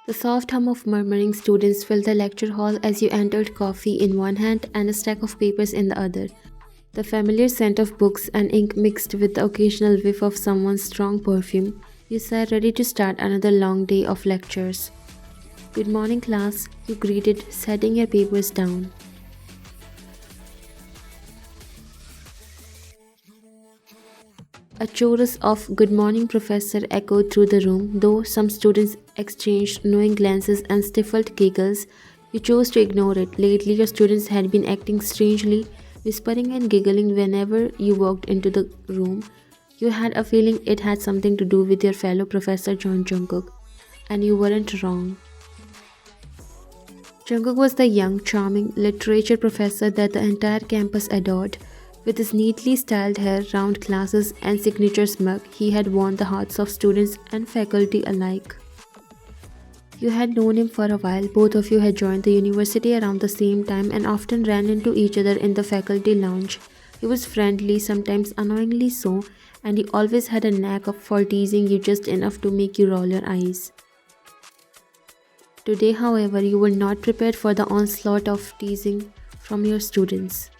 The soft hum of murmuring students filled the lecture hall as you entered, coffee in one hand and a stack of papers in the other. The familiar scent of books and ink mixed with the occasional whiff of someone's strong perfume. You sat ready to start another long day of lectures. "Good morning, class," you greeted, setting your papers down. A chorus of "Good morning, professor" echoed through the room. Though some students exchanged knowing glances and stifled giggles, you chose to ignore it. Lately, your students had been acting strangely, whispering and giggling whenever you walked into the room. You had a feeling it had something to do with your fellow Professor John Jungkook, and you weren't wrong. Jungkook was the young, charming literature professor that the entire campus adored. With his neatly styled hair, round glasses, and signature smirk, he had won the hearts of students and faculty alike. You had known him for a while. Both of you had joined the university around the same time and often ran into each other in the faculty lounge. He was friendly, sometimes annoyingly so, and he always had a knack for teasing you just enough to make you roll your eyes. Today, however, you were not prepared for the onslaught of teasing from your students.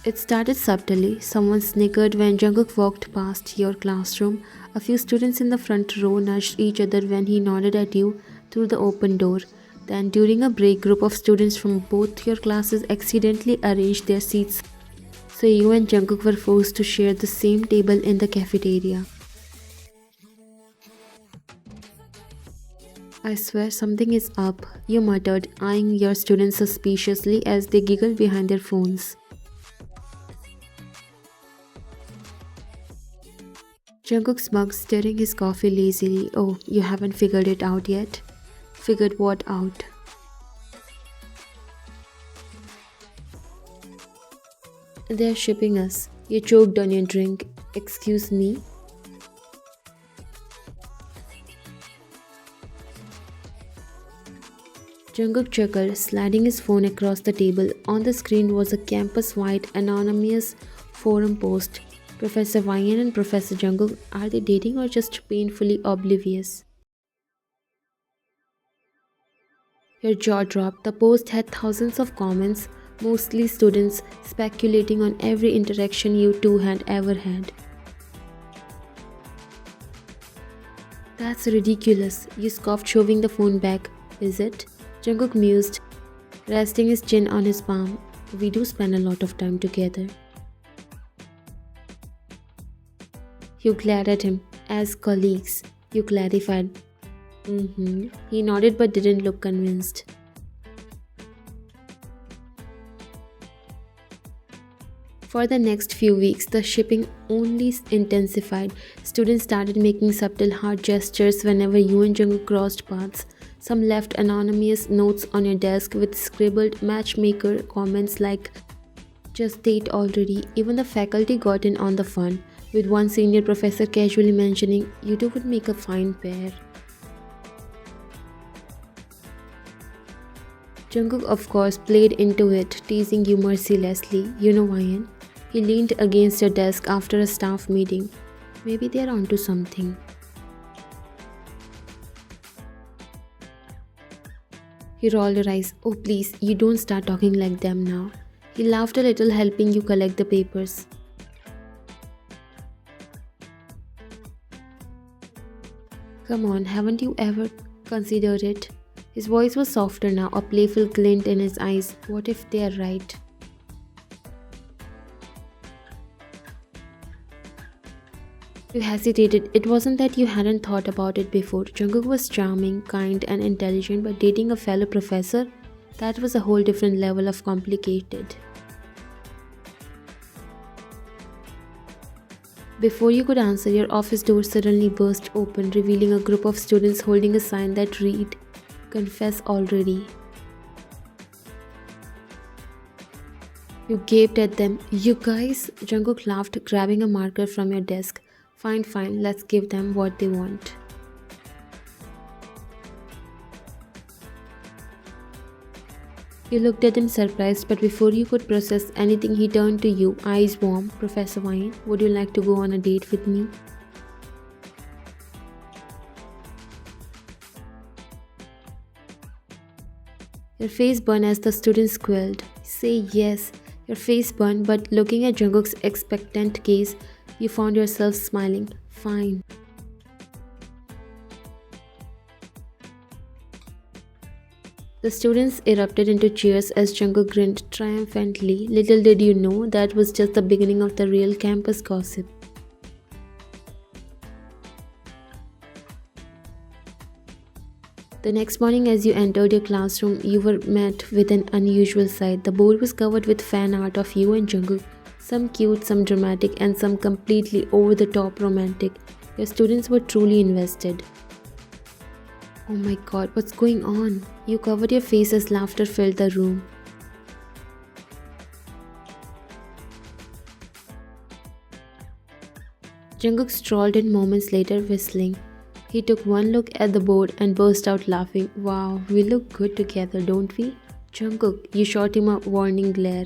It started subtly. Someone snickered when Jungkook walked past your classroom. A few students in the front row nudged each other when he nodded at you through the open door. Then, during a break, group of students from both your classes accidentally arranged their seats, so you and Jungkook were forced to share the same table in the cafeteria. "I swear something is up," you muttered, eyeing your students suspiciously as they giggled behind their phones. Jungkook smuggled, stirring his coffee lazily. "Oh, you haven't figured it out yet?" "Figured what out?" "They're shipping us." You choked on your drink. "Excuse me?" Jungkook chuckled, sliding his phone across the table. On the screen was a campus-wide anonymous forum post. "Professor Ryan and Professor Jungkook, are they dating or just painfully oblivious?" Your jaw dropped. The post had thousands of comments, mostly students, speculating on every interaction you two had ever had. "That's ridiculous," you scoffed, shoving the phone back. "Is it?" Jungkook mused, resting his chin on his palm. "We do spend a lot of time together." You glared at him. "As colleagues," you clarified. "Mm-hmm." He nodded but didn't look convinced. For the next few weeks, the shipping only intensified. Students started making subtle heart gestures whenever you and Jungkook crossed paths. Some left anonymous notes on your desk with scribbled matchmaker comments like, "Just date already." Even the faculty got in on the fun, with one senior professor casually mentioning, "You two would make a fine pair." Jungkook, of course, played into it, teasing you mercilessly. "You know Ryan?" He leaned against your desk after a staff meeting. "Maybe they're onto something." You rolled your eyes. "Oh please, you don't start talking like them now." He laughed a little, helping you collect the papers. "Come on, haven't you ever considered it?" His voice was softer now, a playful glint in his eyes. "What if they are right?" You hesitated. It wasn't that you hadn't thought about it before. Jungkook was charming, kind, and intelligent, but dating a fellow professor, that was a whole different level of complicated. Before you could answer, your office door suddenly burst open, revealing a group of students holding a sign that read, "Confess already." You gaped at them. "You guys?" Jungkook laughed, grabbing a marker from your desk. Fine, fine, let's give them what they want." You looked at him surprised, but before you could process anything, he turned to you, eyes warm. Professor Wine, would you like to go on a date with me? Your face burned as the student squealed. Say yes. Your face burned, but looking at Jungkook's expectant gaze, you found yourself smiling. Fine. The students erupted into cheers as Jungkook grinned triumphantly. Little did you know that was just the beginning of the real campus gossip. The next morning, as you entered your classroom, you were met with an unusual sight. The board was covered with fan art of you and Jungkook, some cute, some dramatic, and some completely over the top romantic. Your students were truly invested. Oh my god, what's going on? You covered your face as laughter filled the room. Jungkook strolled in moments later, whistling. He took one look at the board and burst out laughing. Wow, we look good together, don't we? Jungkook, you shot him a warning glare.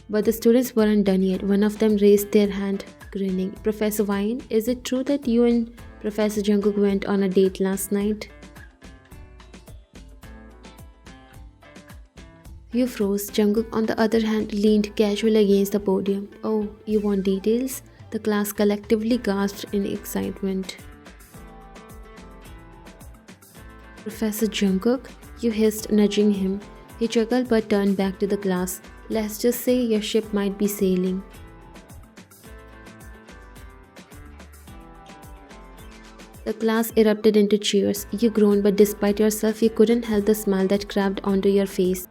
But the students weren't done yet. One of them raised their hand, grinning. Professor Wine, is it true that you and Professor Jungkook went on a date last night? You froze. Jungkook, on the other hand, leaned casually against the podium. Oh, you want details? The class collectively gasped in excitement. Professor Jungkook, you hissed, nudging him. He chuckled but turned back to the class. Let's just say your ship might be sailing. The class erupted into cheers. You groaned, but despite yourself, you couldn't help the smile that crabbed onto your face.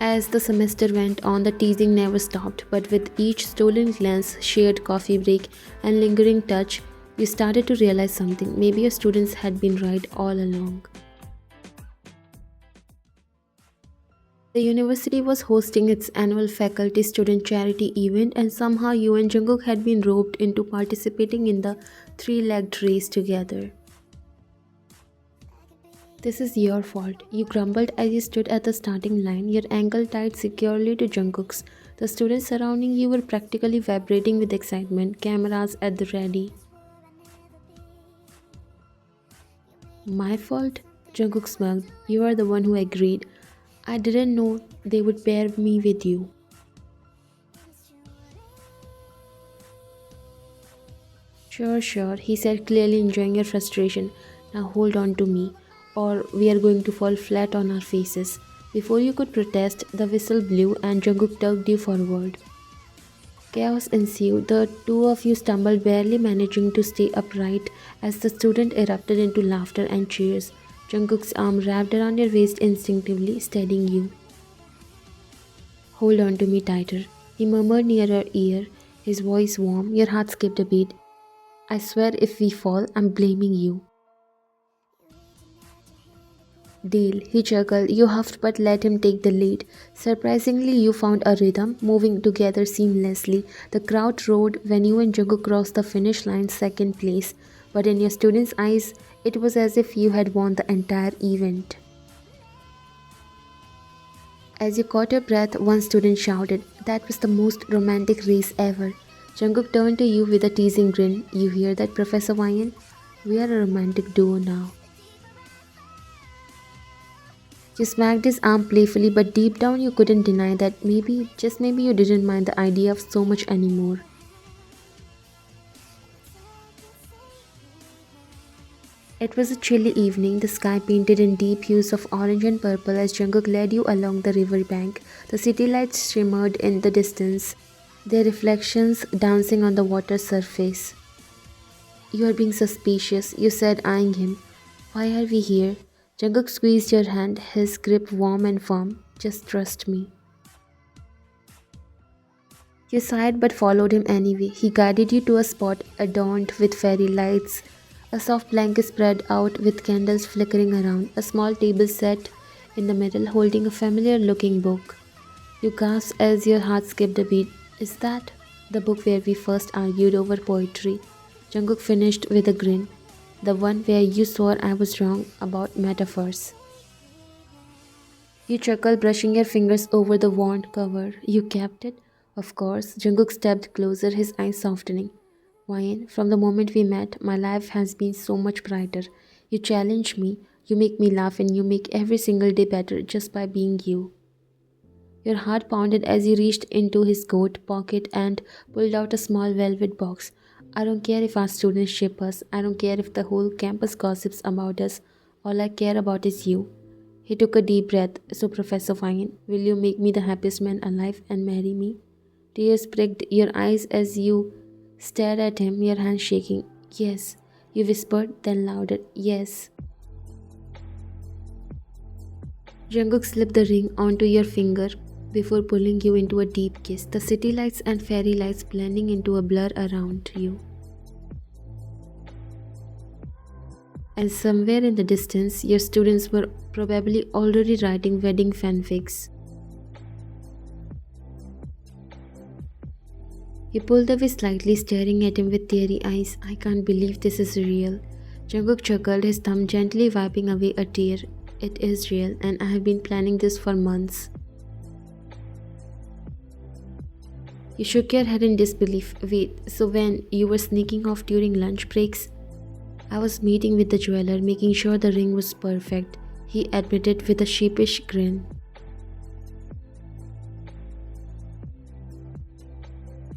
As the semester went on, the teasing never stopped, but with each stolen glance, shared coffee break, and lingering touch, you started to realize something. Maybe your students had been right all along. The university was hosting its annual faculty student charity event, and somehow you and Jungkook had been roped into participating in the three-legged race together. This is your fault, you grumbled as you stood at the starting line, your ankle tied securely to Jungkook's. The students surrounding you were practically vibrating with excitement, cameras at the ready. My fault? Jungkook smiled. You are the one who agreed. I didn't know they would pair me with you. Sure, he said, clearly enjoying your frustration. Now hold on to me, or we are going to fall flat on our faces. Before you could protest, the whistle blew and Jungkook tugged you forward. Chaos ensued. The two of you stumbled, barely managing to stay upright as the student erupted into laughter and cheers. Jungkook's arm wrapped around your waist instinctively, steadying you. Hold on to me tighter, he murmured near your ear, his voice warm. Your heart skipped a beat. I swear if we fall, I'm blaming you. Deal, he chuckled. You huffed but let him take the lead. Surprisingly, you found a rhythm, moving together seamlessly. The crowd roared when you and Jungkook crossed the finish line second place, but in your students' eyes, it was as if you had won the entire event. As you caught your breath, one student shouted, "That was the most romantic race ever." Jungkook turned to you with a teasing grin. You hear that, Professor Wyan? We are a romantic duo now. You smacked his arm playfully, but deep down you couldn't deny that maybe, just maybe, you didn't mind the idea of so much anymore. It was a chilly evening, the sky painted in deep hues of orange and purple as Jungkook led you along the river bank. The city lights shimmered in the distance, their reflections dancing on the water's surface. You are being suspicious, you said, eyeing him. Why are we here? Jungkook squeezed your hand, his grip warm and firm. Just trust me. You sighed but followed him anyway. He guided you to a spot adorned with fairy lights, a soft blanket spread out with candles flickering around, a small table set in the middle holding a familiar-looking book. You gasped as your heart skipped a beat. Is that the book where we first argued over poetry? Jungkook finished with a grin. The one where you swore I was wrong about metaphors. You chuckled, brushing your fingers over the wand cover. You kept it? Of course. Jungkook stepped closer, his eyes softening. Wayne, from the moment we met, my life has been so much brighter. You challenge me, you make me laugh, and you make every single day better just by being you. Your heart pounded as he reached into his coat pocket and pulled out a small velvet box. I don't care if our students ship us. I don't care if the whole campus gossips about us. All I care about is you. He took a deep breath. So, Professor Fine, will you make me the happiest man alive and marry me? Tears pricked your eyes as you stared at him, your hands shaking. Yes, you whispered, then louder. Yes. Jungkook slipped the ring onto your finger before pulling you into a deep kiss, the city lights and fairy lights blending into a blur around you. And somewhere in the distance, your students were probably already writing wedding fanfics. He pulled away slightly, staring at him with teary eyes. I can't believe this is real. Jungkook chuckled, his thumb gently wiping away a tear. It is real, and I have been planning this for months. You shook your head in disbelief. Wait, so when you were sneaking off during lunch breaks? I was meeting with the jeweler, making sure the ring was perfect, he admitted with a sheepish grin.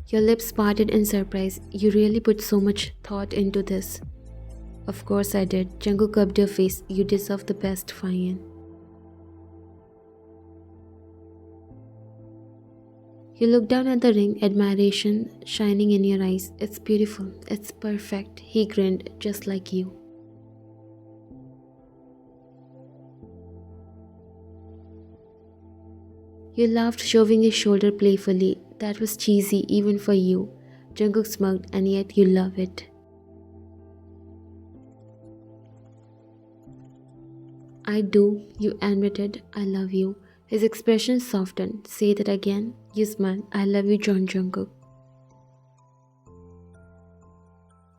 Your lips parted in surprise. You really put so much thought into this. Of course I did. Jungkook cupped your face. You deserve the best, Fine. You looked down at the ring, admiration shining in your eyes. It's beautiful. It's perfect. He grinned, just like you. You laughed, shoving his shoulder playfully. That was cheesy, even for you. Jungkook smirked, and yet you love it. I do, you admitted. I love you. His expression softened. Say that again. You smiled. I love you, Jungkook.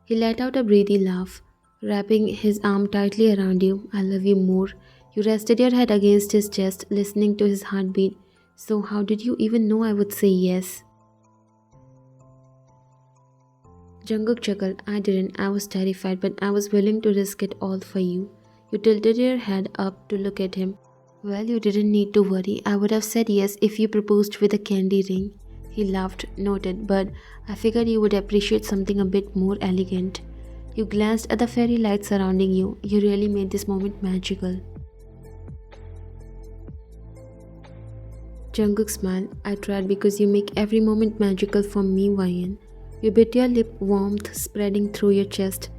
He let out a breathy laugh, wrapping his arm tightly around you. I love you more. You rested your head against his chest, listening to his heartbeat. So how did you even know I would say yes? Jungkook chuckled. I didn't. I was terrified, but I was willing to risk it all for you. You tilted your head up to look at him. Well, you didn't need to worry. I would have said yes if you proposed with a candy ring. He laughed, noted, but I figured you would appreciate something a bit more elegant. You glanced at the fairy lights surrounding you. You really made this moment magical. Jungkook smiled. I tried because you make every moment magical for me, Wyan. You bit your lip, warmth spreading through your chest.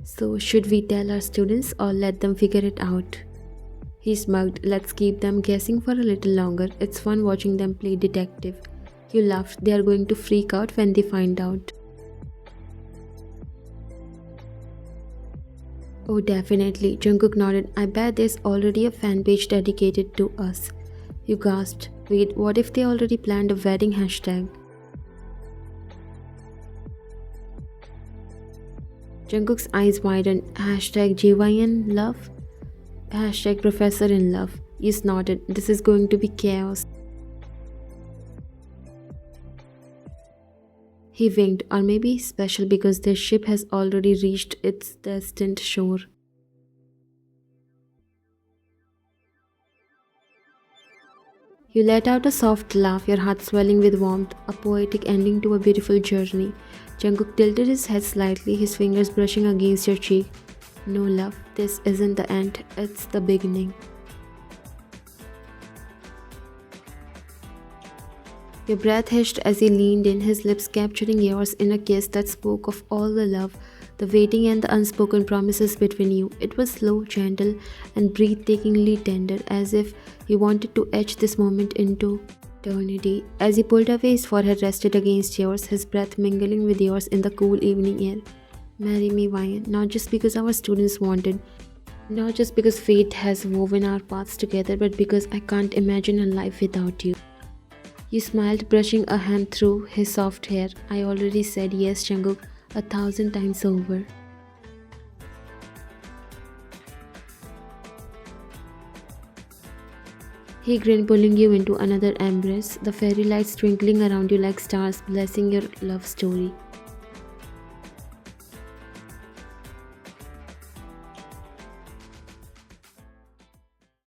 So, should we tell our students or let them figure it out? He smirked. Let's keep them guessing for a little longer. It's fun watching them play detective. You laughed. They are going to freak out when they find out. Oh, definitely. Jungkook nodded. I bet there's already a fan page dedicated to us. You gasped. Wait, what if they already planned a wedding hashtag? Jungkook's eyes widened. Hashtag JYN love? Hashtag Professor in love. You snorted. This is going to be chaos. He winked, or maybe special because their ship has already reached its destined shore. You let out a soft laugh, your heart swelling with warmth, a poetic ending to a beautiful journey. Jungkook tilted his head slightly, his fingers brushing against your cheek. No, love, this isn't the end, it's the beginning. Your breath hissed as he leaned in, his lips capturing yours in a kiss that spoke of all the love, the waiting and the unspoken promises between you. It was slow, gentle, and breathtakingly tender, as if he wanted to etch this moment into eternity. As he pulled away, his forehead rested against yours, his breath mingling with yours in the cool evening air. Marry me, Wyan, not just because our students wanted, not just because fate has woven our paths together, but because I can't imagine a life without you. You smiled, brushing a hand through his soft hair. I already said yes, Jungkook, 1,000 times over. He grinned, pulling you into another embrace, the fairy lights twinkling around you like stars, blessing your love story.